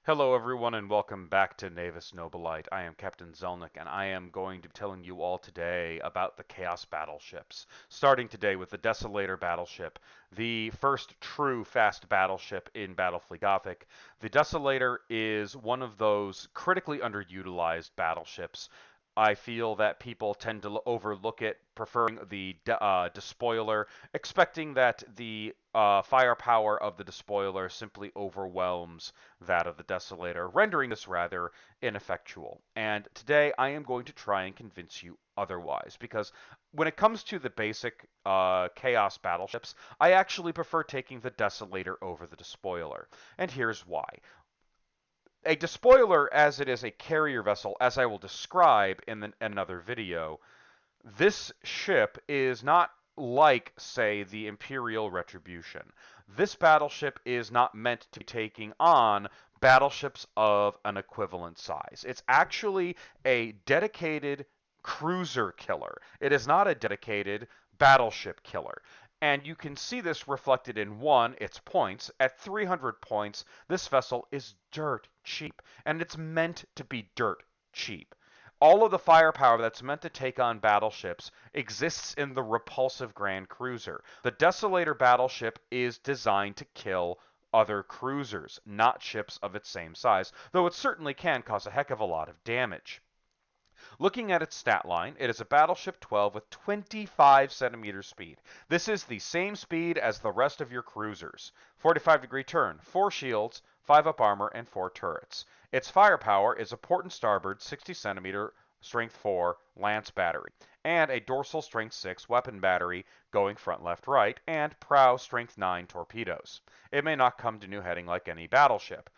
Hello, everyone, and welcome back to Navis Nobilite. I am Captain Zelnick, and I am going to be telling you all today about the Chaos battleships. Starting today with the Desolator battleship, the first true fast battleship in Battlefleet Gothic. The Desolator is one of those critically underutilized battleships. I feel that people tend to overlook it, preferring the despoiler, expecting that the firepower of the despoiler simply overwhelms that of the Desolator, rendering this rather ineffectual. And today I am going to try and convince you otherwise, because when it comes to the basic Chaos battleships, I actually prefer taking the Desolator over the Despoiler. And here's why. A despoiler, as it is a carrier vessel, as I will describe in another video, this ship is not like, say, the Imperial Retribution. This battleship is not meant to be taking on battleships of an equivalent size. It's actually a dedicated cruiser killer. It is not a dedicated battleship killer. And you can see this reflected in one, its points. At 300 points, this vessel is dirt cheap, and it's meant to be dirt cheap. All of the firepower that's meant to take on battleships exists in the repulsive Grand Cruiser. The Desolator battleship is designed to kill other cruisers, not ships of its same size, though it certainly can cause a heck of a lot of damage. Looking at its stat line, it is a Battleship 12 with 25 centimeter speed. This is the same speed as the rest of your cruisers. 45-degree turn, 4 shields, 5 up armor, and 4 turrets. Its firepower is a port and starboard 60 centimeter strength 4 lance battery, and a dorsal strength 6 weapon battery going front left right, and prow strength 9 torpedoes. It may not come to new heading like any battleship.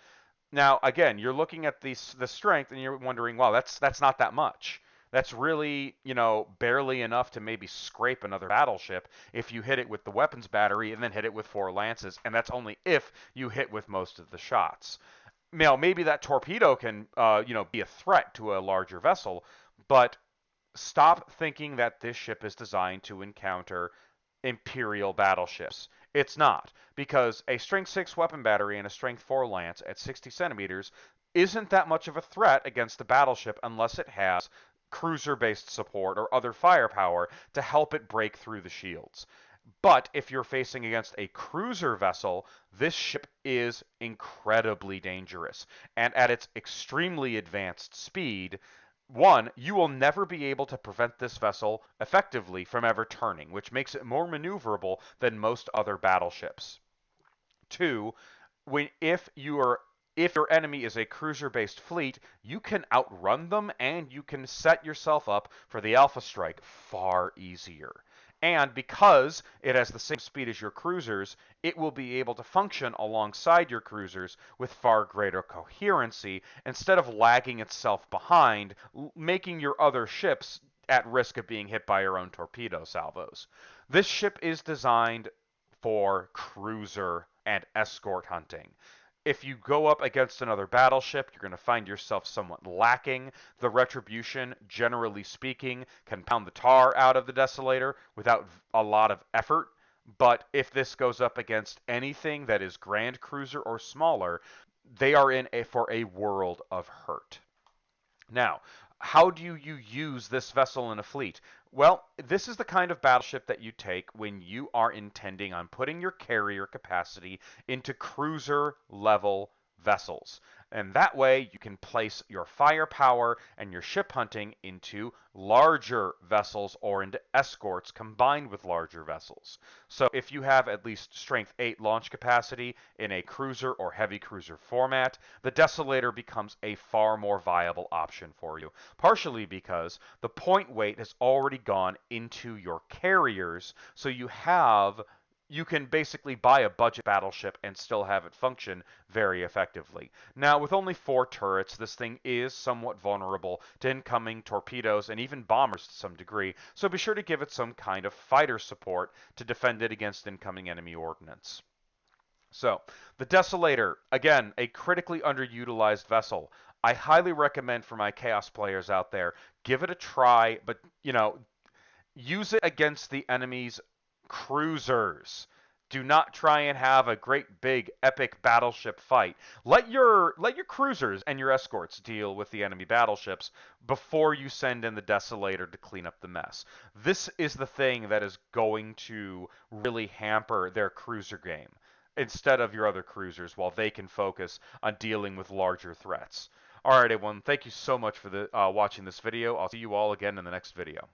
Now, again, you're looking at the strength and you're wondering, wow, that's not that much. That's really, barely enough to maybe scrape another battleship if you hit it with the weapons battery and then hit it with 4 lances, and that's only if you hit with most of the shots. Now, maybe that torpedo can, be a threat to a larger vessel, but stop thinking that this ship is designed to encounter Imperial battleships. It's not, because a Strength 6 weapon battery and a Strength 4 lance at 60 centimeters isn't that much of a threat against the battleship unless it has cruiser-based support or other firepower to help it break through the shields. But if you're facing against a cruiser vessel, this ship is incredibly dangerous. And at its extremely advanced speed, one, you will never be able to prevent this vessel effectively from ever turning, which makes it more maneuverable than most other battleships. Two, if your enemy is a cruiser-based fleet, you can outrun them and you can set yourself up for the Alpha Strike far easier. And because it has the same speed as your cruisers, it will be able to function alongside your cruisers with far greater coherency instead of lagging itself behind, making your other ships at risk of being hit by your own torpedo salvos. This ship is designed for cruiser and escort hunting. If you go up against another battleship, you're going to find yourself somewhat lacking. The Retribution, generally speaking, can pound the tar out of the Desolator without a lot of effort. But if this goes up against anything that is Grand Cruiser or smaller, they are for a world of hurt. Now, how do you use this vessel in a fleet? Well, this is the kind of battleship that you take when you are intending on putting your carrier capacity into cruiser level vessels. And that way you can place your firepower and your ship hunting into larger vessels or into escorts combined with larger vessels. So if you have at least strength 8 launch capacity in a cruiser or heavy cruiser format, the Desolator becomes a far more viable option for you. Partially because the point weight has already gone into your carriers, so you can basically buy a budget battleship and still have it function very effectively. Now, with only 4 turrets, this thing is somewhat vulnerable to incoming torpedoes and even bombers to some degree, so be sure to give it some kind of fighter support to defend it against incoming enemy ordnance. So, the Desolator, again, a critically underutilized vessel. I highly recommend for my Chaos players out there, give it a try, but, use it against the enemy's cruisers. Do not try and have a great big epic battleship fight. Let your cruisers and your escorts deal with the enemy battleships before you send in the Desolator to clean up the mess. This is the thing that is going to really hamper their cruiser game instead of your other cruisers while they can focus on dealing with larger threats. All right, everyone. Thank you so much for watching this video. I'll see you all again in the next video.